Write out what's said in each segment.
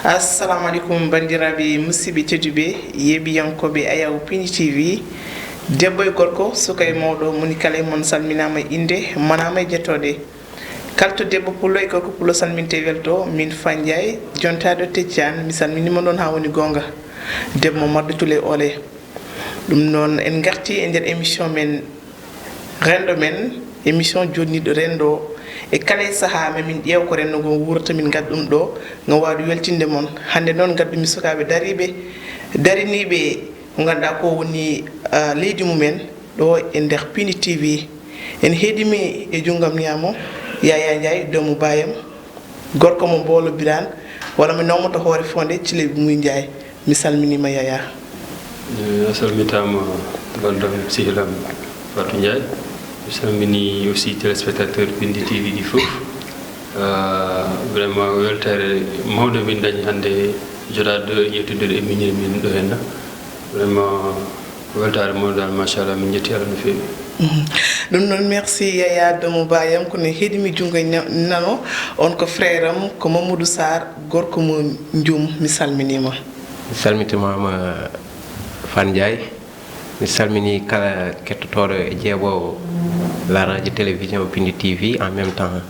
assalamu alaikum bandiraɓe musidɓe tedduɓe yeɓiyankoɓe Ayaw Pini TV debbo e gorko suka e mawɗo moni kala e mon salminama inde manama e jettode kalto debbo pullo e gorko pullo salminte welto min Fandiaye jontaɗo Tecciane mi salminima ɗon ha woni gonga debbo Mamadou Toulé Olé ɗum noon en garti e nder émission men rendo men émission jodniɗo rendo e kala e saaha mamin ƴeew ko renndo ngo wurata min gadɗum ɗo ngam waɗu weltinde mon hannde noon gaddumi sukaɓe dariniɓe ko ganduɗa ko woni leydi mumen ɗo e nder Pini TV en heeɗimi e junggam niyamo Yaya Ndiaye doomu bayam gorko mo Mbolo Birane walla mi nawmoto hoore fonde Thile Muy Ndiaye mi salminima Yaya. A salmitama gollom sihilam Fatou Ndiaye. Je salmini aussi téléspectateurs Pindi TV di fof vraiment weltere mawɗo min dañi hannde jotade yettudere e miñire min ɗo henna vraiment weltare mawɗo machallah min jetti Allah no feewi. ɗum noon merci Yaya doomu bayam kono heeɗimi junngo nano on ko frère am ko Mamadou Sarr gorko mo Ndioum mi salminima. Mi salmitimama Fan Ndiaye mi salmini kala kettotoɗo e jeeɓowo la radio télévision Pindi TV en même temps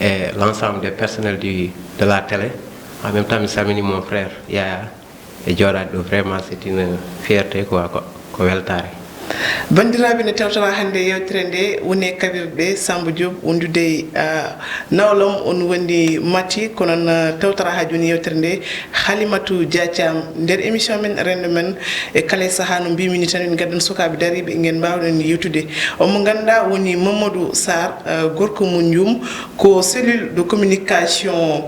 et l'ensemble des personnels de la télé en même temps mi salmini mon frère Yaya e jooɗade ɗo vraiment c'est une fierté quoi ko weltare. bandiraɓe ne tewtata hannde yewtere nde woni kabirɗe Samba Diop wondude nawlom on woni Mati kono noon tewtata ha joni yewtere nde Halimatou Dia Thiam nder émission men rendo men e kala saaha no mbimini tan min gaddan sukaɓe dariɓe nguen mbawɗen yewtude omo ganduɗa woni Mamadou Sarr gorko mo Ndioum ko cellule de communication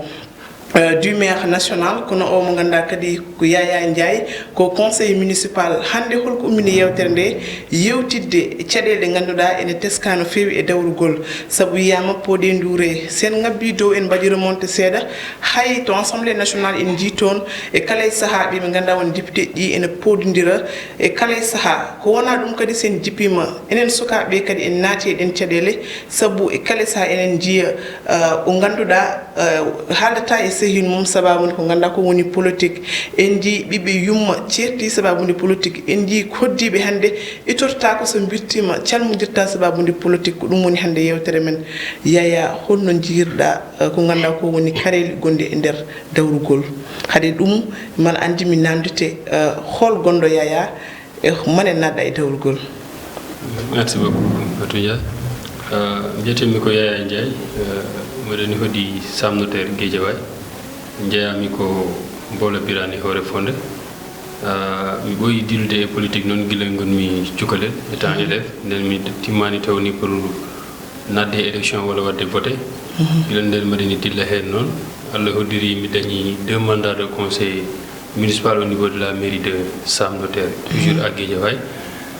du maire national kono o mo ganduɗa kadi ko Yaya Ndiaye ko conseil municipal hande holko ummini yewtere nde yewtidde caɗele ganduɗa ene teska no feewi e dawrugol saabu yiyama poɗe nduure sen ngabbi dow en mbaɗi remonté seeɗa hay to assemblée nationale en jii toon e kala e saaha ɓe ganduɗa woni député ɗi ene poɗodira e kala e saaha ko wona ɗum kadi sen jippima enen sukaɓe kadi en naati e ɗen caɗele saabu e kala e saaha enen jiiya ko ganduɗa haaldata e sehin mum sababude ko ganduɗa ko woni politique en jii ɓiɓɓe yumma certi sababude politique en jii koddiɓe hannde itorta ko so birtima calmodirta sababude politique ko ɗum woni hannde yewtere men Yaya holno jiirɗa ko ganduɗa ko woni kareli gonɗi e nder dawrugol haade ɗum man andi mi namdete hol gonɗo Yaya e mane nadɗa e dawrugol. Merci beaucoup Fatou Ndiaye mbiyetemi ko Yaya Ndiaye mbeɗeni hoɗi Sam Notaire Guédiawaye jeeyami ko Mbolo Birane hoore fonde mi ɓooyi dillude e politique noon gila gonmi cukalel étant élève nden mi timmani tawni pour nadde élection walla wadde voté gila nden mbaɗeni dilla heen noon Allah hoddiri mi dañi 2 mandats de conseil municipal au niveau de la mairie de Sam Notaire toujours à Guédiawaye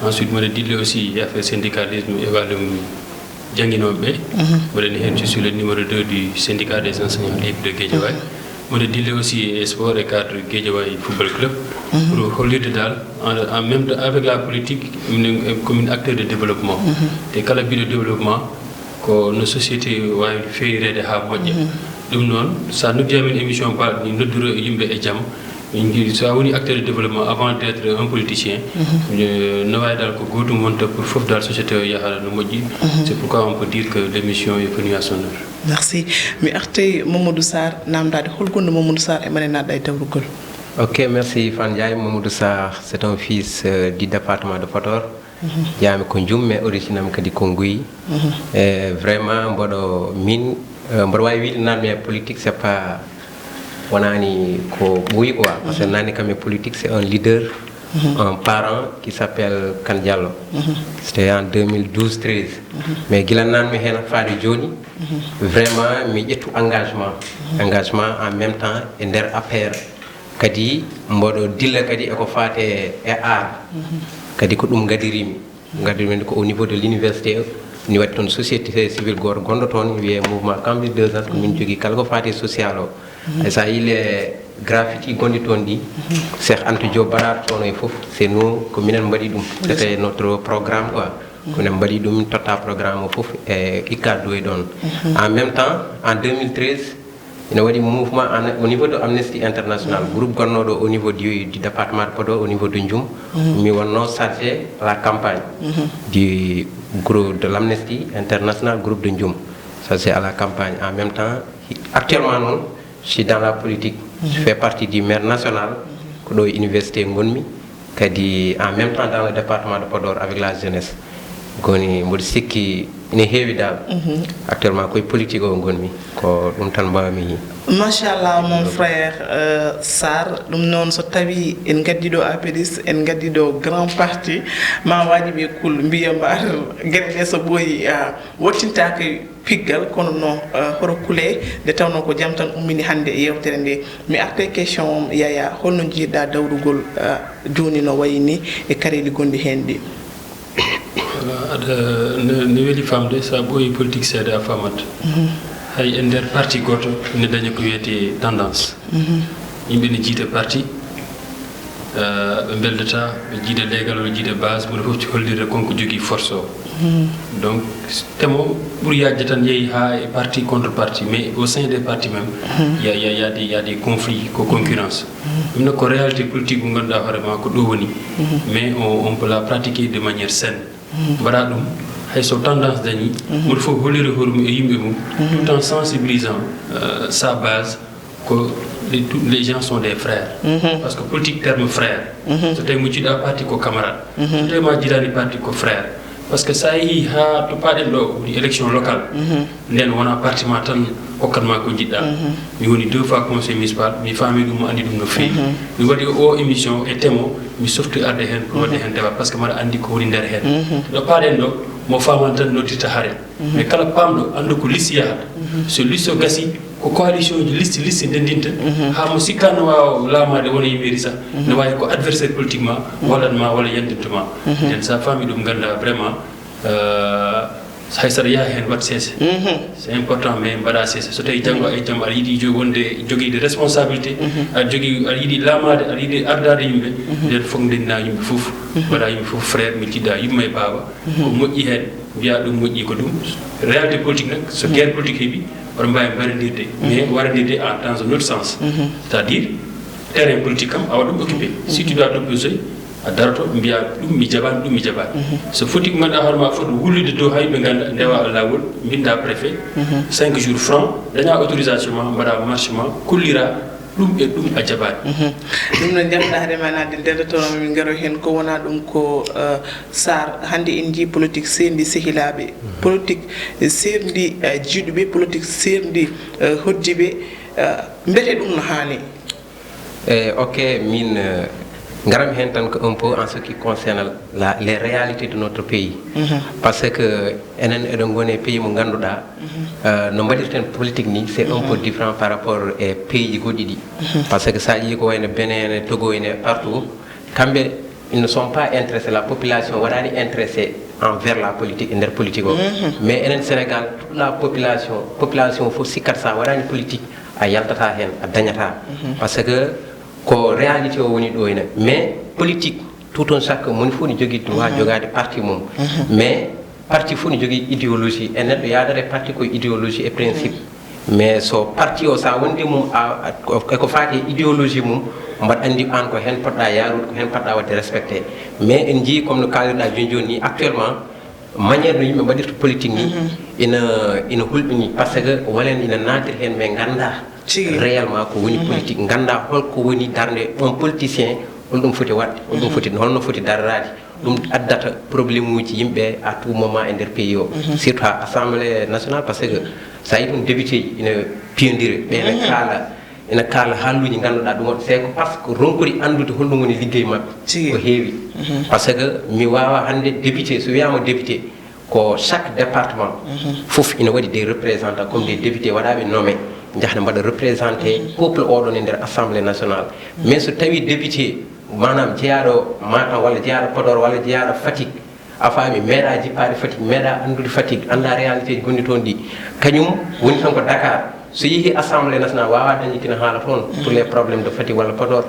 ensuite mbaɗa dille aussi e affaire syndicalisme e wàllum jangguinoɓe mbaɗani heen je suis le numéro 2 du syndicat des enseignants libres de Guédiawaye mode dille aussi e sport et cadre Guédiawaye football club pour hollirde dal en même temps avec la politique comme acteur de développement te kala biɗo développement ko no société wawi feerirede ha moƴƴa ɗum noon sa noddi amen émission mbaɗni nodduro e yimɓe e jaam so a woni acteur de développement avant d' être un politicien no wawi dal ko gotum wonta pour fof dal société o yaha no moƴƴi c'est pourquoi on peut dire que l' émission est venue à son heure. Merci mi artay Mamadou Sarr namdade holgonno Mamadou Sarr e mane nadɗa e dawrugol. Ok, merci Fan Ndiaye. Mamadou Sarr c'est un fils du département de Podor jami ko Ndioum mais origine am kadi ko Nguyi et vraiment mboɗo min mboɗo wawi wiide nanmi politique c'est pas wonani ko ɓuuyi quoi parce que nani kam e politique c'est un leader un parent qui s'appelle Kane Diallo c'était en 2012-13 mais guila nanmi hen faade joni vraiment mi ƴettu engagement en même temps e nder APR kadi mboɗo dilla kadi eko fate e art kadi ko ɗum gadirimi ko au niveau de l'université ni waɗi toon société civile goto gonɗo toon wiye mouvement Cambly 2S ko min jogui kala ko fate social o e sa yile graffiti gonɗi toon ɗi Cheikh Anta Diop baɗaɗo toon e foof c'est nous ko minen mbaɗi ɗum c'était notre programme quoi kono mbaɗi ɗum totta programme o foof e ikka doy ɗon en même temps en 2013 ina waɗi mouvement au niveau de Amnesty International groupe gonnoɗo au niveau du département de Podor au niveau de Ndioum mi wonno chargé la campagne du groupe de l'Amnesty International groupe de Ndioum chargé à la campagne en même temps actuellement non je suis dans la politique je fais partie du maire national ko ɗo université gonmi kadi en même temps dans le département de Podor avec la jeunesse goni mboɗo sikki ina heewi dal actuellement koye politique o gonmi ko ɗum tan mbawmi machallah mon frère Sarr ɗum noon so tawi en gaddi ɗo apéris en gaddi ɗo grand parti ma waji ɓe kul mbiya mbar gueɗe ɗe so ɓooyi wottintake piggal kono no horo kule nde tawno ko jaam tan ummini hannde e yewtere nde mi arte question o yaya holno jiiɗa dawrugol joni no wayi ni e kareji gonɗi hen ɗi aɗa ne weeli famde sa ɓooyi politique seeɗa a famat hay e nder parti goto ne daña ko wiyete tendance yimɓe ne jiida parti ɓe beldata ɓe jiida leegal ɓe jiida base mboɗo fof hollirde konko jogui force o donc temo ɓuuri yajde tan yeehi ha e parti contre parti mais au sein des partis même y a des conflits ko concurrence ɗum nag ko réalité politique mo ganduɗa hoorema ko ɗo woni mais on peut la pratiquer de manière saine mbaɗa ɗum hayso tendance dañi mboɗo fof holliri hoormum e yimɓe mum tout en sensibilisant sa base que les gens sont des frères parce que politique terme frère so tawi mo jiiɗa parti ko camarade so tawi ma jiiɗani parti ko frère parce que sa yeehi ha to paɗen ɗo woni élection locale nden wona parti ma tan hokkatma ko jiɗɗa mi woni 2 fois conseil municipal mi faami ɗum mo andi ɗum no feewi mi waɗi o émission e temo mi softi arde hen ko wadde hen débat par ce que mbaɗa andi ko woni nder hen ɗo paɗen ɗo mo faman tan noddita haren mais kala pamɗo andu ko liste yahata so liste o gasi ko coalition ji liste ndendinta ha mo sikkanno wawa laamade wona yimɓeri sa ne wawi ko adversaire politiquement wallatma walla yandintuma nden sa faami ɗum ganda vraiment hay saɗa yaha hen wat seese c'est important mais mbaɗa seese so tawi janggo e jaam aɗa yiiɗi wonde joguide responsabilité aɗa jogui aɗa yiiɗi laamade aɗa yiiɗi ardade yimɓe nden fof ndendina yimɓe fof mbaɗa yimɓe fof frère mi jiɗɗa yumma e baaba ko moƴƴi hen mbiya ɗum moƴƴi ko ɗum réalité politique nak so guerre politique heeɓi oɗo mbawi mbaɗodirde mais waɗodirde dans un autre sens c'est à dire terrain politique kam awa ɗum occupé si tu dois t'opposer a daroto mbiya ɗum mi jaɓani ɗum mi jaɓani so foti ko ganduɗa hoorema foti wullude dow hay ɓe ganda ndewa lawol binda préfet 5 jours franc daña autorisation ma mbaɗa marché ma kollira ɗum e ɗum a jaɓani ɗum no jamɗa remanade ndeɗotono min garo hen ko wona ɗum ko Sarr hande en jii politique serdi sehilaɓe politique serdi jiiɗuɓe politique serdi hoddiɓe mbete ɗum no hani ok min garam hen tan ko un peu en ce qui concerne les réalités de notre pays parce que enen eɗen goni pays mo ganduɗa no mbaɗirten politique ni c'est un peu différent par rapport e pays ji goɗɗi ɗi parce que sa yii ko wayno Benin Togo ene partout kamɓe ils ne sont pas intéressés la population waɗani intéressé envers la politique e nder politique o mais enen Sénégal toute la population fof sikkat sa waɗani politique a yaltata hen a dañata parce que ko réalité o woni ɗo ene mais politique tout un chaque moni fof ne jogui droit jogade parti mum mais parti fof ne jogui idéologie e neɗɗo yadare parti koye idéologie et principe mais so parti o sa wondi mum eko fati e idéologie mum mbaɗa andi an ko hen poɗɗa yarude ko hen poɗɗa wadde respecté mais en jii comme no kalirɗa joni joni ni actuellement manière no yimɓe mbaɗirta politique ni ina hulɓini par ce que walen ina natir hen mais ganda réellement ko woni politique ganda holko woni darde on politicien holɗum foti wadde holɗum foti holno foti darrade ɗum addata probléme uji yimɓe à tout moment e nder pays o surtout ha assemblée nationale par ce que sa yi ɗum député ji ina piyodira ɓe ina kaala haalluji ganduɗa ɗum c'est que par ce que ronkori andude holɗum woni liggey mabɓe ko heewi par ce que mi wawa hande député so wiyama député ko chaque département fof ina waɗi des représentants comme des députés waɗaɓe nommé jahna mbaɗa représenté peuple oɗon e nder assemblée nationale mais so tawi député manam jeeyaɗo Matam walla jeeyaɗo Podor walla jeeyaɗo Fatick a faami meeɗa jippade Fatick meeɗa andude Fatick anda réalité ji gonɗi toon ɗi kañum woni tan ko Dakar so yeehi assemblée nationale wawa dañitina haala toon pour les problèmes de Fatick walla Podor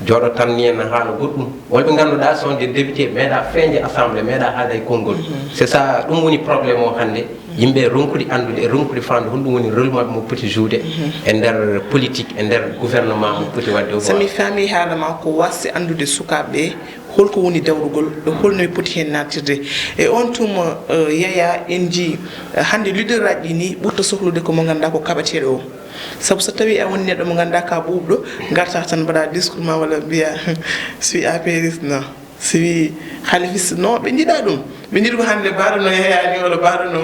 jooɗo tan ni en haala goɗɗum wolɓe ganduɗa son des député meeɗa feeñde assemblée meeɗa haada e konngol c'est ça ɗum woni probléme o hannde yimɓe ronkude andude e ronkude famde holɗum woni rôle mabɓe mo poti joude e nder politique e nder gouvernement mo poti wadde somi faami haalama ko wasse andude sukaɓe holko woni dawrugol e holno ɓe poti hen nattirde e on tuma yaya en jii hande leader aji ɗi ni ɓurta sohlude ko mo ganduɗa ko kaɓeteɗo o sabu so tawi a woni neɗɗo mo ganduɗa ka ɓuuɓɗo garta tan mbaɗa discours ma walla mbiya si apériste non si wi halifiste non ɓe jiiɗa ɗum ɓe jiiɗi ko hande mbaɗono yeyani walla mbaɗono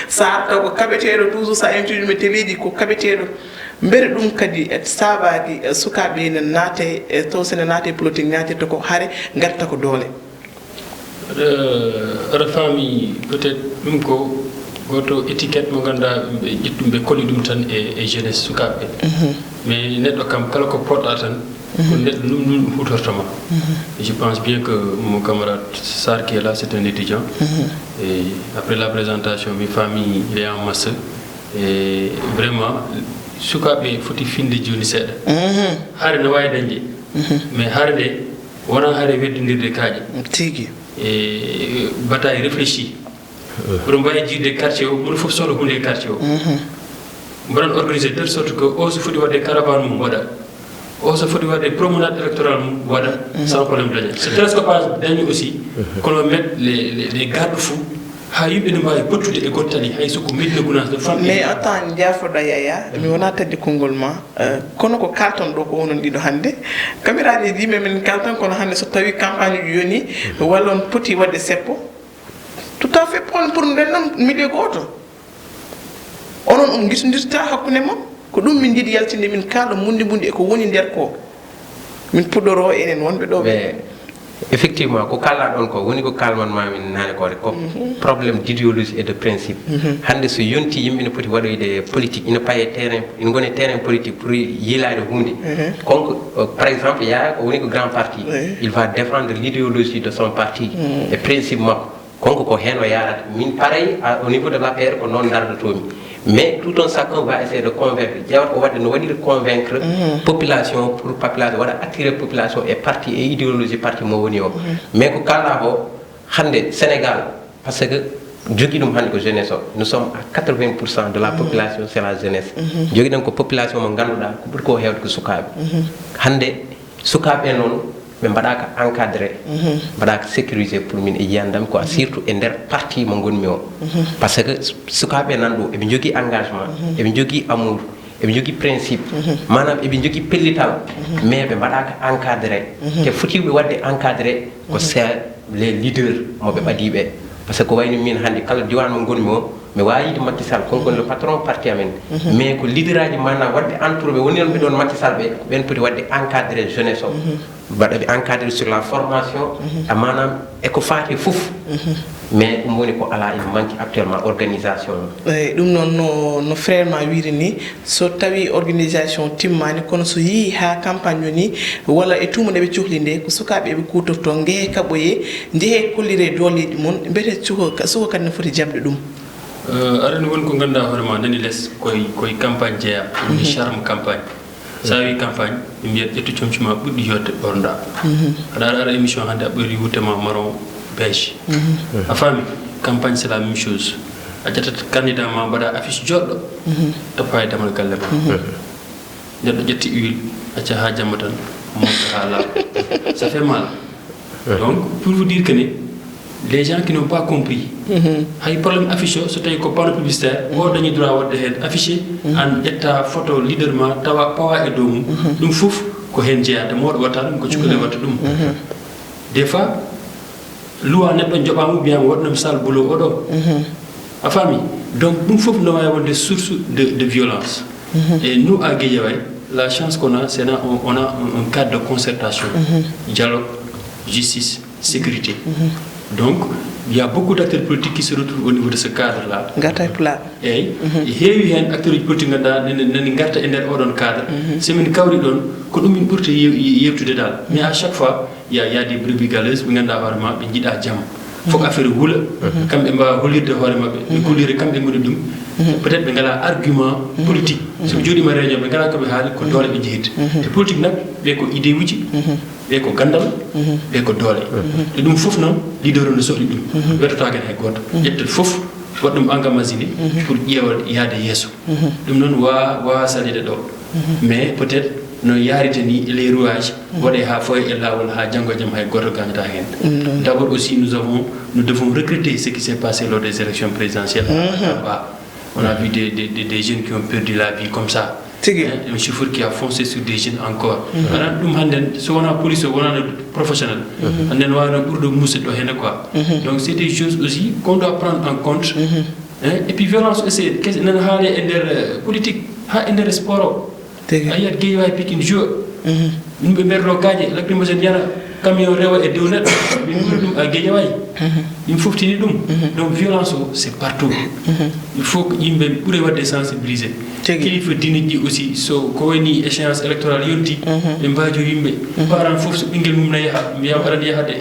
sa taw ko kaɓeteɗo toujours sa invité ɗum e téléji ko kaɓeteɗo mbere ɗum kadi e sabaji sukaɓe ne naate taw sene naate politique ñatirta ko haare garta ko doole aɗa faami peut être ɗum ko goto étiquette mo ganduɗa ɓe ƴettum ɓe koli ɗum tan e jeunesse sukaɓe mais neɗɗo kam kala ko poɗɗa tan ko neɗɗo ɗum hutortoma je pense bien que mon camarade Sarr qui est là c'est un étudiant et après la présentation mi famille il est en masse et vraiment sukaɓe foti finde joni seeɗa haare no wawi dañde mais haare nde wona haare weddodirde kaaƴe tigui e bataille réfléchi oɗon mbawi jiide quartier o mono foof sohla hunde e quartier o mbaɗan organisé de telle sorte que o so foti wadde caravane mum waɗa o so foti wadde promenade électorale mum waɗa sans problème daña so télescopage dañi aussi kono mettre les garde fous ha yimɓe ne mbawi bottude e gottali hay soko Médina Gounass de famɓe mais attend jafoɗa yaya mi wona taddi konngol ma kono ko kalton ɗo ko wonon ɗiɗo hannde caméraji yimɓe men kalton kono hannde so tawi campagne uji yoni walla on poti wadde seppo tout à fait pour ndennon milieu goto onon on gisodirta hakkude mon ko ɗum min jiiɗi yaltinde min kaala mundi eko woni nder ko min puɗɗoro enen wonɓe ɗo ɓe effectivement ko kalɗa ɗon ko woni ko kalman mamin nane kore ko probléme d'idéologie et de principe hande so yonti yimɓe ne poti waɗoyde politique ina paye terrain ina gone terrain politique pour yilade hunde konko par exemple Yaya ko woni ko grand parti il va défendre l'idéologie de son parti et principe makko konko ko hen o yarata min pareil au niveau de l'APR ko noon dardotomi mais tout un chacun va essayer de convaincre jawat ko wadde no waɗiri convaincre population pour population waɗa attirer population et parti et idéologie parti mo woni o mais ko kalɗa ko hande Sénégal par ce que jogui ɗum hande ko jeunesse o nous sommes à 80% de la population c'est la jeunesse jogui ɗen ko population mo ganduɗa ko ɓuuri ko hewde ko sukaɓe hande sukaɓe noon ɓe mbaɗaka encadré mbaɗaka sécurisé pour min e yiyandami quoi surtout e nder parti mo gonmi o par ce que sukaɓe nan ɗo eɓe jogui engagement eɓe jogui amour eɓe jogui principe manam eɓe jogui pellital mais ɓe mbaɗaka encadré te fotiɓe wadde encadré ko c'est les leaders moɓe ɓaadiɓe par ce que ko wayno min hande kala diwan mo gonmi o mi wawi yide Macky Sall konko le patron parti amen mais ko leader aji manam wadde entouré woni on ɓe ɗon Macky Sall ɓe ɓen poti wadde encadré jeunesse o mbaɗa ɓe encadré sur la formation a manam eko faati fof mais ɗum woni ko ala ina manque actuellement organisation eyyi ɗum noon no frère ma wiiri ni so tawi organisation timmani kono so yii ha campagne o ni walla e tuma nde ɓe cuhli nde ko sukaɓe ɓe kutorto ngehe kaɓoye jeehe kollire doleji mon mbiyete suka kadi ne foti jabde ɗum aɗani woni ko ganduɗa hoorema nani less koye campagne jeeya ɗum charme campagne sa wi campagne ɓe mbiyat ƴettu comcuma ɓuɗɗi yodde ɓorda aɗa ara émission hannde a ɓori wutema marron beige a faami campagne c'est la même chose a ƴettata candidat ma mbaɗa affiche joɗɗo toppa e damal galle ma neɗɗo ƴetti huile acca ha jamma tan monta ha laaɓa ça fait mal donc pour vous dire que ne les gens qui n'ont pas compris hay problème affiché so tawi ko panneau publicitaire o dañi droit wadde hen affiché an ƴetta photo leader ma tawa pawa e dow mum ɗum fof ko hen jeeyata mawɗo watta ɗum ko cukalel watta ɗum des fois loi neɗɗo joɓama mbiyama waɗnam sal boulot oɗo a faami donc ɗum fof no wawi wonde source de violence et nous à Guédiawaye la chance qu'on a c'est on a un cadre de concertation dialogue justice sécurité donc il y a beaucoup d'acteurs politiques qui se retrouvent au niveau de ce cadre-là. Et il y a un acteur politique qui est dans le cadre. C'est une cadre que nous avons porté. Mais à chaque fois, il y a des brebis galeuses qui sont dans le jam. Il faut faire roule, comme on va rouler de Horema, comme peut-être que un argument politique. Si vous dites que réunion, vous avez comme doole bi jihit. Te politique nak be ko idée wuci, be ko gandal, be ko doole. Te dum fof non leader no sohli dum. Weto tagen hay goto. Yettel fof waɗɗum engamasini pour ƴeewal yaade yeeso ɗum noon wawa salide ɗo mais peut être no yarite ni les rouages waɗe ha foye e lawol ha janggo e jaam hay goto gagnata hen d'abord aussi nous devons recruter ce qui s'est passé lors des élections présidentielles on a vu des jeunes qui ont perdu la vie comme ça un chauffeur qui a foncé sur des jeunes encore ɗum handen so wona police o wona professionnel handen wawno ɓurɗo musidɗo hen quoi donc c'est des choses aussi qu'on doit prendre en compte et puis violence aussi nana haale e nder politique ha e nder sport o a yiyat Guédiawaye Pikine joueur yimɓe mberɗo kaaje lacrymogène yana camion rewa e dow neɗɗo ɓe ɓuri ɗum a Guédiawaye yimɓe foftini ɗum donc violence o c'est partout il faut que yimɓe ɓuure wadde sensibiliser kilifa diine ji aussi so ko woni échéance électorale yonti ɓe mbajo yimɓe parent fof so ɓinguel mum ne yaha mbiyama aɗa yahade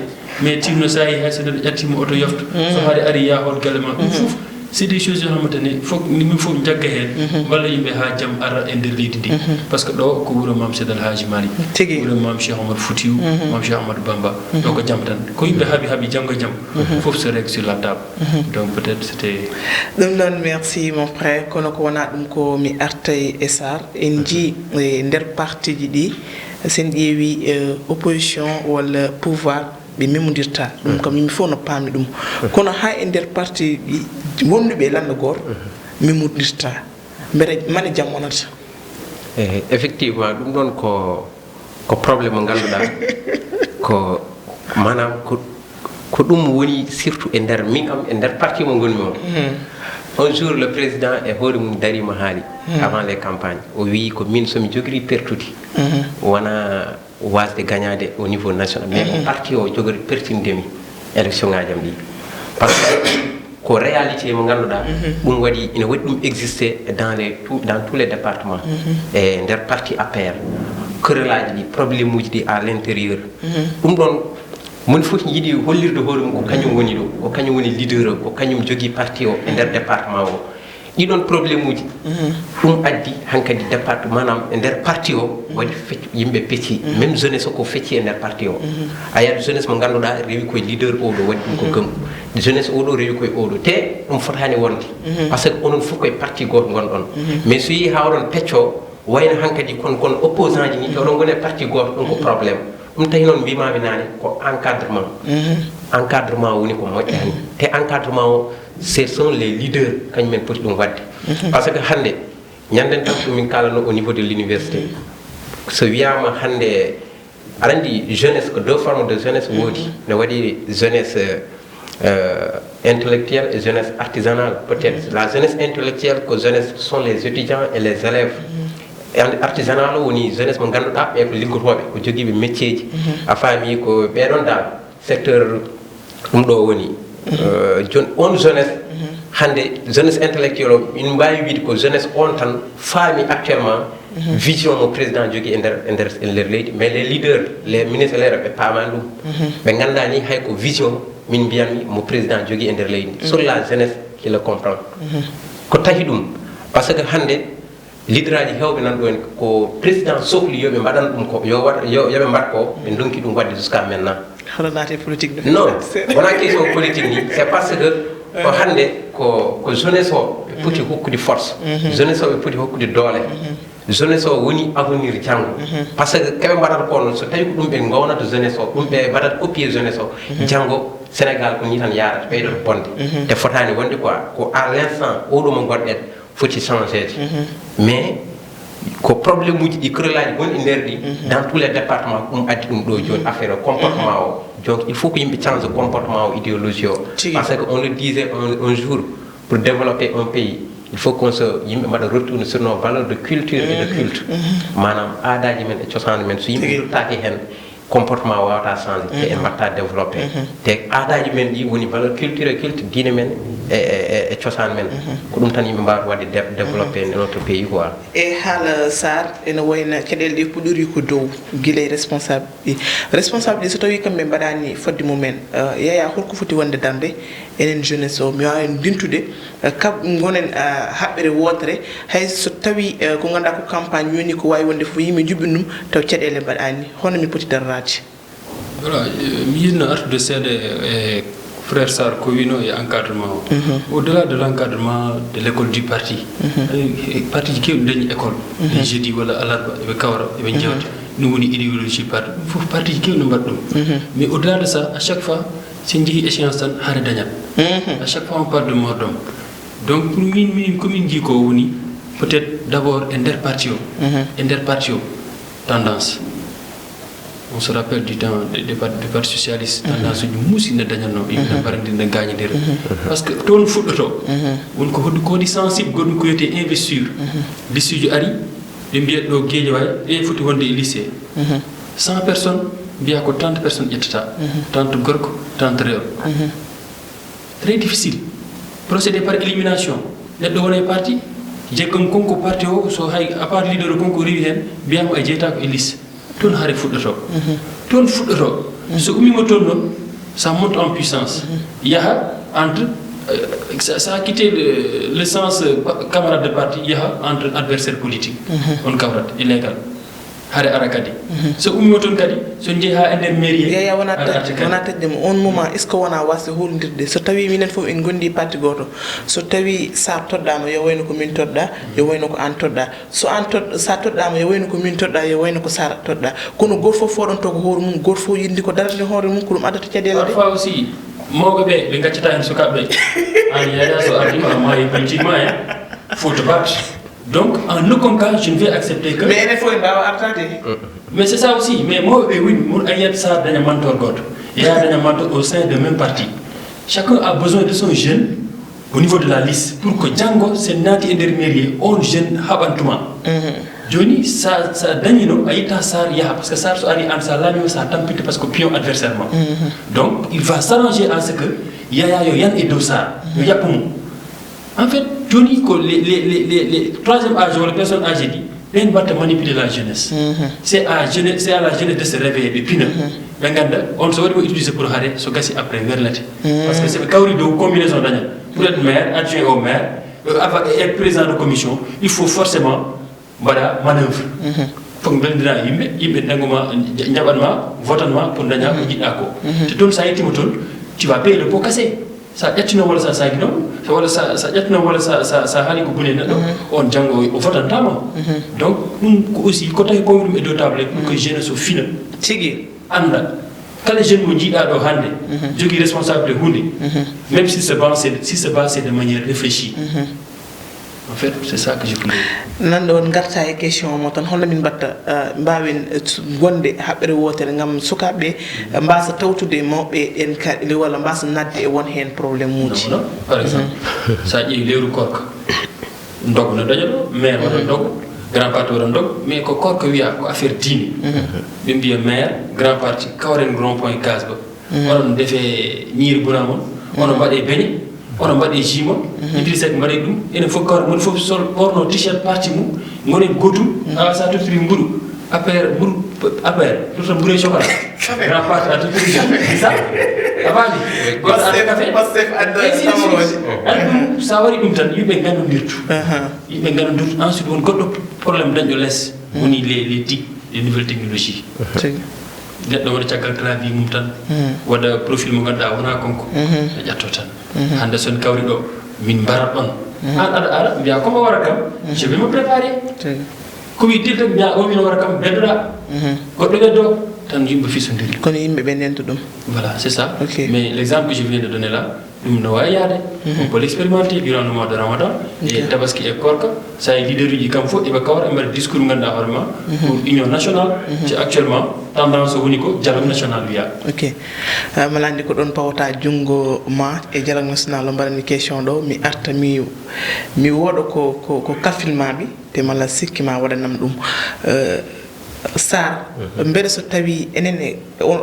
mais tinno sa yi hay so neɗɗo ƴattimo auto yofto so haade ari yahol galle ma ɗum fof c'est des choses yoo xamante ne foog min fof jagga heen walla yimɓe ha jaam ara e nder leydi ndi par ce que ɗo ko wuro mam Seydal Hadji Malick wuro mam Cheikh Oumar Foutiyou mam Cheikh Amadou Bamba ɗo ko jaam tan ko yimɓe haaɓi janggo e jaam fof se règle sur la table donc peut être c'était ɗum noon merci mon frère kono ko wona ɗum ko mi artay e sar en jii e nder parti ji ɗi sen ƴeewi opposition walla pouvoir ɓe memodirta ɗum kam yimɓe fof no paami ɗum kono ha e nder parti ɗi wonduɓe landa goto memodirta mbere mane jam wonata effectivement ɗum ɗon ko probléme mo ngannduɗa ko manam ko ɗum woni surtout e nder min kam e nder parti mo gonmi o un jour le président e hoore mum darima haali avant les campagnes o wi ko min somi jogori pertude wona wasde gagnade au niveau national mais parti o jogori pertindemi élection ngajam ɗi par ce que ko réalité mo ngannduɗa ɗum waɗi ina waɗi ɗum existé dans tous les départements e nder parti APR querelaji ɗi probléme uji ɗi à l'intérieur ɗum ɗon moni fof yiiɗi hollirde hoore mum ko kañum woni ɗo ko kañum woni leader o ko kañum jogui parti o e nder département o ɗiɗon probléme uji ɗum addi hankkadi département manam e nder parti o waɗi fecci yimɓe pecci même jeunesse o ko fecci e nder parti o a yiyat jeunesse mo ngannduɗa rewi koye leader oɗo waɗi ɗum ko gëm jeunesse oɗo rewi koye oɗo te ɗum fotani wonde par ce que onon fof koye parti goto gonɗon mais so yi ha oɗon pecco wayno hankkadi kono opposant ji ni oɗon gone parti goto ɗum ko probléme ɗum tawi noon mbimami nane ko encadrement woni ko moƴƴani te encadrement o ce sont les leaders kañumen poti ɗum wadde par ce que hande ñanden tan ɗumin kalano au niveau de l'université so wiyama hande aɗa andi jeunesse ko deux formes de jeunesse woodi ne waɗi jeunesse intellectuelle et jeunesse artisanale peut-être la jeunesse intellectuelle ko jeunesse sont les étudiants et les élèves artisanal o woni jeunesse mo ngannduɗa ɓe ko liggotoɓe ko joguiɓe métier ji a faami ko ɓeɗon dal secteur ɗum ɗo woni joni on jeunesse hande jeunesse intellectuelle o min mbawi wiide ko jeunesse on tan faami actuellement vision mo président jogui e nder leydi mais les leaders les ministres lere ɓe paamani ɗum ɓe gandani hay ko vision min mbiyatmi mo président jogui e nder leydi sur la jeunesse qui le comprend ko tahi ɗum par ce que hande leader aji hewɓe nan ɗo en ko président sohli yoɓe mbaɗan ɗum ko yoɓe mbaɗ ko ɓe donki ɗum wadde jusqu'à maintenant hono naate politique non wona question politique ni c'est parce que ko hande ko jeunesse o ɓe poti hokkude force jeunesse o ɓe poti hokkude doole jeunesse o woni avenir janggo par ce que keɓe mbaɗata ko noon so tawi ko ɗum ɓe gownata jeunesse o ɗum ɓe mbaɗata copier jeunesse o janggo Sénégal ko ni tan yarata ɓeyɗon bonde te fotani wonde quoi ko à l'instant oɗo mo gonɗen foti changer mais ko probléme uji ɗi querelaji gonɗi nder ɗi dans tous les départements ɗum addi ɗum ɗo joni affaire comportement o donc il faut que yimɓe change comportement o idéologie o par ce que on le disait un jour pour développer un pays il faut qu'on se yimɓe mbaɗa retourne sur nos valeurs de culture et de culte manam aadaji men e cosanɗe men so yimɓe ruttaki hen comportement wawata changer te en mbatta développé te aadaji men ɗi woni valeur culture et culte diine men e cosaan men ko ɗum tan yimɓe mbawata wadde développé notre pays quoi e haala Sarr ene wayno caɗele ɗe puɗɗori ko dow guilay responsable ɗi so tawi kamɓe mbaɗani fodde mumen yeeya holko foti wonde darde enen jeunesse o mi wawa en dintude gonen haɓɓere wotere hay so tawi ko ganduɗa ko campagne yoni ko wawi wonde fof yimɓe juɓɓin ɗum taw caɗele mbaɗani hono min poti darrade voilà mi yinno artude seeɗa e frère Sarr ko wino et encadrement au-delà de l'encadrement de l'école du parti parti ji kew dañi école les jeudi wala alarba e kawra e jewta nous woni idéologie parti fof parti ji kew no mbad dum mais au-delà de ça à chaque fois c'est une échéance tan hare dañat à chaque fois on parle de mort d'homme donc pour min commune ji ko woni peut-être d'abord interpartio tendance on se rappelle du temps du parti socialiste tendance ñu musina dañano e barandi na gañidir parce que ton fuddoto won ko di sensible godum ko yete investir lycée ju ari de mbiya do geeje way e foti wonde e lycée 100 personnes biya ko 30 personnes yettata 30 gorko 30 rew très difficile procéder par élimination neddo wona parti jekkam konko parti o so hay à part leader konko riwi hen biya ko e jeyta ko e lycée ton hari fuddoto ton fuddoto so umimo ton non ça monte en puissance yaha entre ça a quitté le sens camarade de parti yaha entre adversaire politique on camarade illégal hare arakadi so umimo ton kadi so jeeha ender mairie ya wana tedde mo on moment est ce que wana wasi holndirde so tawi minen fof en gondi parti goto so tawi sa toddama yo wayno ko min todda yo wayno ko an todda so an sa toddama yo wayno ko min todda yo wayno ko sara todda kono gor fof fodon to ko hoore mum gor fof yindi ko darande hoore mum ko dum adata cadele de parfois aussi mawbe be gaccata hen sukabe an yaya so ardima mayi politiquement faut te battre. Donc, en aucun cas, je ne vais accepter que... Mais il faut attendre. Mais c'est ça aussi. Mais moi, oui, mon ayat ça dans un mentor God. Il y a un mentor au sein de même parti. Chacun a besoin de son jeune au niveau de la liste pour que Django, c'est nati intermédiaire, on jeune habantuma. Johnny, ça danino ayita sar ya parce que ça ari an ça lami ça tampite parce que pion adversairement. Donc, il va s'arranger à ce que yaya yo yan et dosa, yo yapum. En fait, Johnny, les troisième âge ou les personnes âgées dit, ils vont manipuler la jeunesse. C'est à la jeunesse de se réveiller depuis neuf. On se va utiliser pour arrêter ce gars après verlette. Parce que c'est le cas de combinaison d'années. Pour être maire, adjoint au maire, être président de commission, il faut forcément voilà, manœuvre. Il faut que votement pour gagner ça tu vas payer le pot cassé. Ça yatino wala sa sagino wala sa yatino wala sa hali ko bunena do on jango o fotantama donc aussi ko tay ko dum e do table pour que jeune so fina tigi anda kala jeune mo jida do hande jogi responsable hunde même si ce bas c'est de manière réfléchie en fait c'est ça que je voulais nan don garta e question mo tan hono min batta mbawen gonde habbere wotere ngam sukabe mbasa tawtude mawbe en kadile wala mbasa nadde e won hen problème muti par exemple sa ji leeru korka ndog na dañalo maire wala ndog grand parti wala ndog mais ko korka wiya ko affaire dini be mbiya maire grand parti kawren grand point gaz ba on defé ñir bunamon on bade beñi on mbaɗe jimo Idrissa Seck mbaɗe ɗum enen fof kawra mon fof sol ɓorno t-shirt parti mum gonen gotum sa tottiri mburu affaire mburu affaire tota mburu e chocolat grand parti a tottiri ça abani goɗɗo ada café ɗum sa waɗi ɗum tan yimɓe gandondirtu ensuite won goɗɗo probléme dañƴo less woni les TIC les nouvelles technologies neɗɗo waɗa caggal clavier mum tan waɗa profil mo ganduɗa wona konko a ƴatto tan hande son kawri ɗo min mbarat ɗon an aɗa ara mbiya comme wara kam je vais me préparer komi dilta mbiya o min wara kam beddoɗa goɗɗo ɓeddo tan yimɓe fisodiri kono yimɓe ɓe ndento ɗum voilà c'est ça mais l'exemple que je viens de donner là ɗum no wawi yaade on peut l'expérimenter durant le mois de ramadan et tabaski e korka sa leader uji kam fof eɓe kawra e mbaɗa discours ganduɗa hoorema pour union nationale c'est actuellement tendance woni ko dialogue national wiya ok malandi ko ɗon pawata jungo ma e dialogue national o mbaɗani question ɗo mi arta mi woɗa ko kafilmaɓe te mala sikki ma waɗanam ɗum Sarr mbeɗa so tawi enen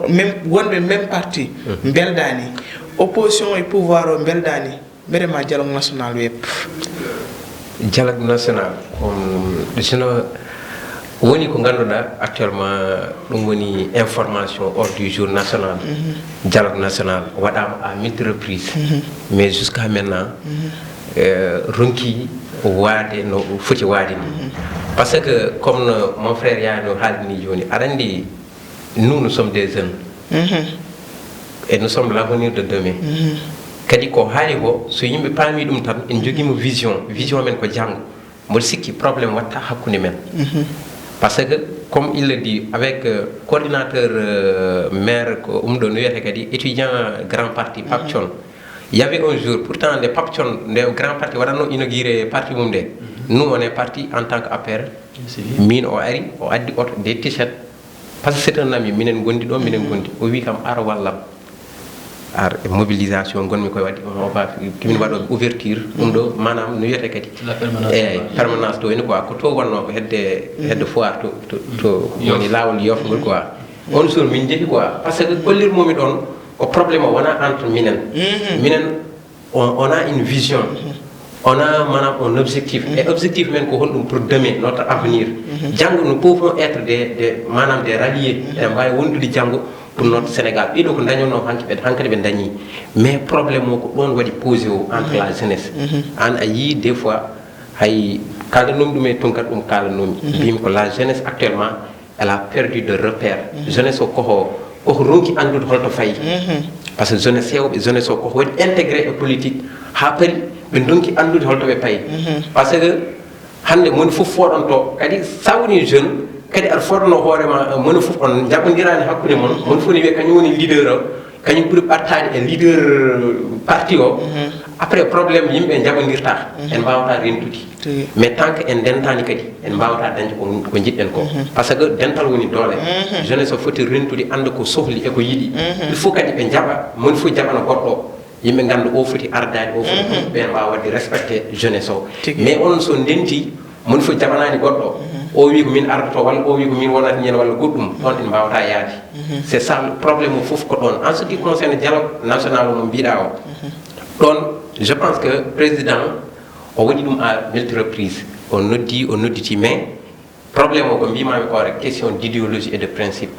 même wonɓe même parti beldani opposition et pouvoir o beldani mbeɗa ma dialogue national web dialogue national sino woni ko ganduɗa actuellement ɗum woni information hors du jour national dialogue national waɗama à maintes reprises mais jusqu'à maintenant ronki waade no foti waade ni parce que comme mon frère Yano haalni joni arandi nous sommes des jeunes et nous sommes l'avenir de demain kadi ko haali ko so yimɓe paami ɗum tan en jogiimo vision men ko janngo mboɗo sikki probléme watta hakkunde men parce que comme il le dit avec coordinateur maire ko ɗo no wiyete kadi étudiant grand parti paption il y avait un jour pourtant nde paption nde grand parti waɗanno inauguré parti mum nde nous on est parti en tant que APR min o ari o addi oto des t-shirt parce que c'est un ami minen gondi ɗo minen gondi o wi kam ara wallam ar mobilisation gonmi koye waɗi on va kimin waɗo ouverture ɗum ɗo manam no wiyete kadi eyyi permanence to ene quoi ko to wonno ko hedde foire to woni lawol yofgol quoi on jour min jeehi quoi par ce que gollirmomi ɗon ko probléme o wona entre minen on a une vision on a manam un objectif et objectif men ko honɗum pour demain notre avenir janggo nous pouvons être des manam des ralliés e mbawi wondude janggo pour notre Sénégal ɓiɗo ko dañono hankkadi ɓe dañi mais probléme o ko ɗon waɗi posé o entre la jeunesse an a yii des fois hay kalanomi ɗum e tonkat ɗum kalanomi mbimi ko la jeunesse actuellement elle a perdu de repère jeunesse o koko ronki andude holto fayi par ce que jeunesse hewɓe jeunesse o koko waɗi intégré e politique ha paari ɓe donki andude holto ɓe payi par ce que hande moni fof foɗonto kadi sa woni jeune kadi aɗa foɗano hoorema moni fof on jaɓodirani hakkude mon moni fof ne wiya kañum woni leader o kañum ɓuuri ɓattade e leader parti o après probléme yimɓe jaɓodirta en mbawata rentude mais tant que en dentani kadi en mbawata dañde ko jiɗɗen ko par ce que dental woni doole jeunesse o foti rentude anda ko sohli e ko yiɗi il faut kadi ɓe jaɓa moni fof jaɓana goɗɗo yimɓe ganda o foti ardade o foti ɓen mbawa wadde respecté jeunesse o mais on so ndenti moni fof jaɓanani goɗɗo o wi ko min ardoto walla o wi ko min wonata ñen walla goɗɗum ɗon en mbawata yaade c'est ça le probléme o fof ko ɗon en ce qui concerne dialogue national o mo mbiɗa o ɗon je pense que président o waɗi ɗum à multi reprise o nodditi mais probléme o ko mbimami ko rek question d'idéologie et de principe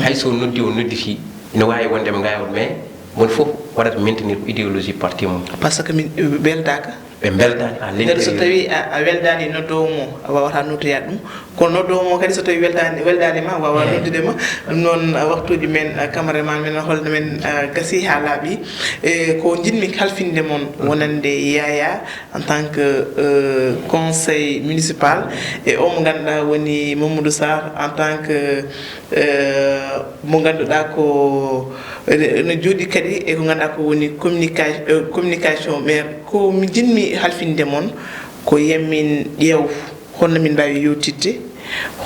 hay so noddi o nodditi ina wawi wondema gayol mais mon fof waɗata maintenir ko idéologie parti mum par ce que min beldaka ɓe beldani à l'intérieur so tawi a weldani noddowo mo a wawata noddoyade ɗum kono noddowo mo kadi so tawi weldani ma wawa noddudema ɗum noon waktuji men cameraman men holde men gasi ha laaɓi e ko jinmi halfinde moon wonande yaya en tant que conseil municipal e o mo ganduɗa woni Mamadou Sarr en tant que mo ganduɗa ko no jooɗi kadi e ko ganduɗa ko woni communication maire ko mi jinmi halfinde moon ko yemmin ƴeew holno min mbawi yewtidde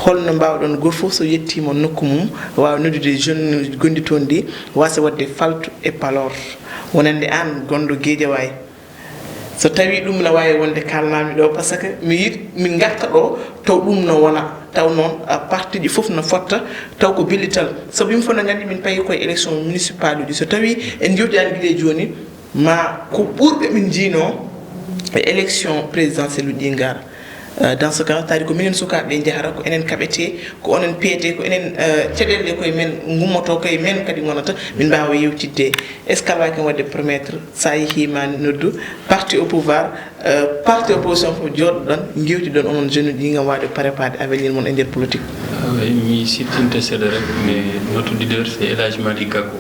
holno mbawɗon goto fof so yettima nokku mum wawa noddude jeune gondi toon ndi wasa wadde faltu e palor wonande an gonɗo Guédiawaye so tawi ɗum ne wawi wonde kalnami ɗo par ce que mi yit min garta ɗo taw ɗum no wona taw noon parti ji fof no fotta taw ko billital saabu yimɓe fof no gandi min payi koye élection municipal uji so tawi en jewtidani guiɗe joni ma ko ɓurɓe min jiino e élection présidentielle uji ɗi gara dans ce cas tawde ko minen sukaɓe jahata ko enen kaɓete ko onen peete ko enen caɗele ɗe koye men gummoto koye men kadi gonata min mbawa yewtidde est ce que aɗa wawi kam wadde promettre sa yehima noddu parti au pouvoir parti opposition fof joɗoɗon jewtiɗon onon jeune uji ɗi gam wawde préparé avenir mon e nder politique oui mi siftinte seeɗa rek mais notre leader c'est El Hadji Malick Gakou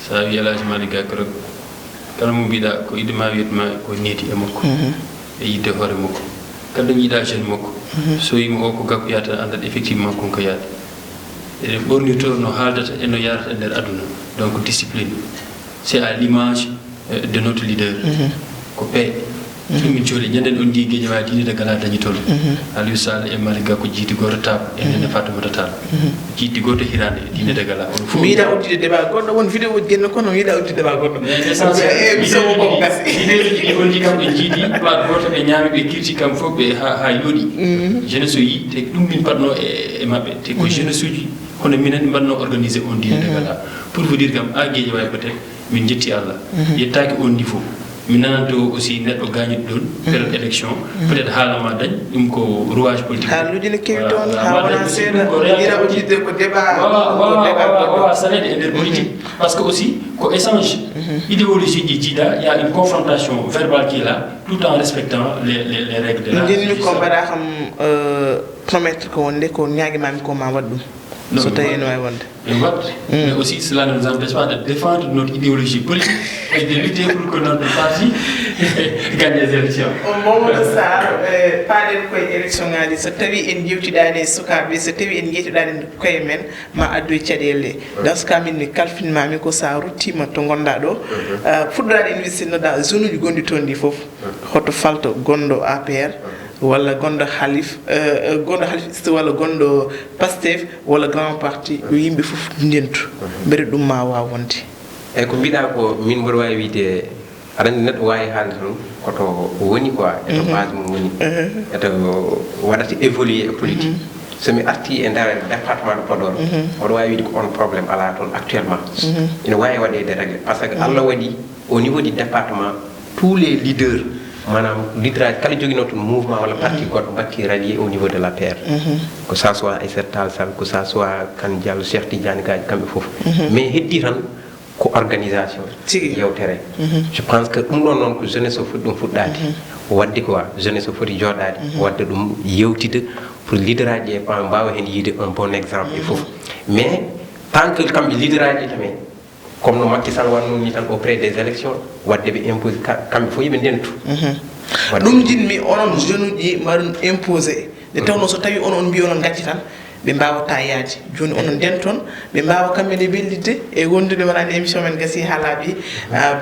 sa wi El Hadji Malick Gakou rek kala mo mbiɗa ko idema wiyatma ko neeti e makko e yidde hoore makko kala jiiɗa jeune makko so wima o ko Gakou yata andat effectivement konko yaade e ɓornito no haaldata e no yarata e nder aduna donc discipline c'est à l'image de notre leader ko paix min cooli ñanden on ndi Guédiawaye diine gala dañitol Aliou Sall e Malick Gakou jiidi goto table e nene Fatoumata Tall jiidi goto hirande e diine gala on fof mi yiɗa uddide débat goɗɗo won vidéo uji genno kono mi yiɗa uddide débat goɗɗo bisomo koko gasi leaderji ɗi holji kam ɓe jiidi place goto ɓe ñaami ɓe kirti kam fof ɓe ha yooɗi jeunesse o yi te ɗum min patno e maɓɓe te ko jeunesse uji hono minen mbanno organisé on diine gala pour vous dire kam a Guédiawaye peut être min jetti Allah yettaki on niveau mi nananto aussi neɗɗo gañiɗo ɗon période élection peut être haalama dañ ɗum ko rouage politique haaluji ne kewi toon ha wona seeɗa ira uddide ko débat wawa salede e nder politique par ce que aussi ko échange idéologie ji jiiɗa y a une confrontation verbale qui est là tout en respectant les règles de la jinmi ko mbaɗa kam promettre ko wonde ko ñaguimami ko ma waɗ ɗum Non, so tawi ene wawi wonde mais aussi cela ne nous empêche pas de défendre notre idéologie politique et de lutter pour que notre parti gagne les élections. Mamadou Sarr paaɗen koye élection ŋaji so tawi en jewtiɗani e sukaɓe so tawi en jeytuɗani koye men ma addu e caɗele dans ce cas min mi kalfinmami ko sa ruttima to gonɗa ɗo fuɗɗorade investirnoɗa zone uji gonɗi toon ɗi foof hoto falto gonɗo APR walla gonɗo halif walla gonɗo Pastef walla grand parti yo yimɓe fof ndentu mbere ɗum ma waw wonde eyyi ko mbiɗa ko min mboɗo wawi wiide aɗa andi neɗɗo wawi haalde toon koto woni quoi eto base mum woni eto waɗata évoluer e politique somi arti e nder département de Podor oɗo wawi wiide ko on probléme ala toon actuellement ina wawi waɗede réglé par ce que Allah waɗi au niveau du département tous les leaders manam leaderage kala joguino toon mouvement walla parti goɗɗo batti rallié au niveau de la paire que ça soit Aïssata Tall Sall que ça soit Kane Diallo Cheikh Tidiane Gaji kamɓe foof mais heddi tan ko organisation yewtere je pense que ɗum ɗon noon ko jeunesse o foti ɗum fuɗɗade wadde quoi jeunesse o foti joɗade wadde ɗum yewtide pour leader aji e mbawa hen yiide un bon exemple e foof mais tant que kamɓe leader aji tamen comme no Macky Sall wannoni tan auprès des élections wadde ɓe impose kamɓe fof yiɓe ndentu ɗum jinmi onon jeune uji mbaɗum imposé nde tawno so tawi onon mbi onon gacci tan ɓe mbawata yaade joni onon nden toon ɓe mbawa kamɓene bellidde e wondude wonande émission men gasi ha laaɓi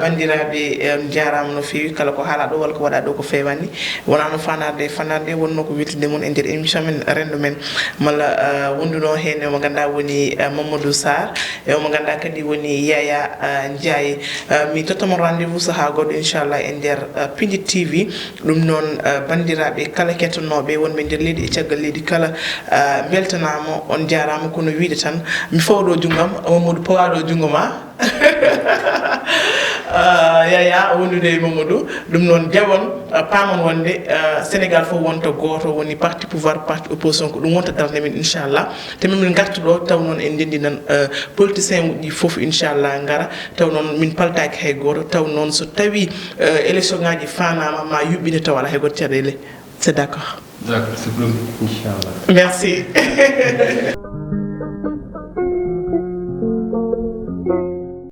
bandiraɓe jarama no fewi kala ko haala ɗo walla ko waɗa ɗo ko fewani wonano fanarde wonno ko weltide mon e nder émission men rendo men malla wonduno hen omo ganduɗa woni Mamadou Sarr e omo ganduɗa kadi woni Yaya Ndiaye mi tottamo rendez-vous saaha goɗɗo inchallah e nder Pindi TV ɗum noon bandiraɓe kala kettonoɓe wonɓe nder leydi e caggal leydi kala beltana on jarama kono wiide tan mi fawɗo junggam Mamadou pawaɗo jungo ma Yaya wondude e Mamadou ɗum noon jawon pamon wonde Sénégal fof wonta goto woni parti pouvoir parti opposition ko ɗum wonta darde men inchallah te min gartuɗo taw noon en ndendi nan politicien uji foof inchallah gara taw noon min paltaki hay goto taw noon so tawi élection ngaji fanama ma yuɓɓine taw ala hay goto caɗele c'est d'accord D'accord, c'est bon. inchallah merci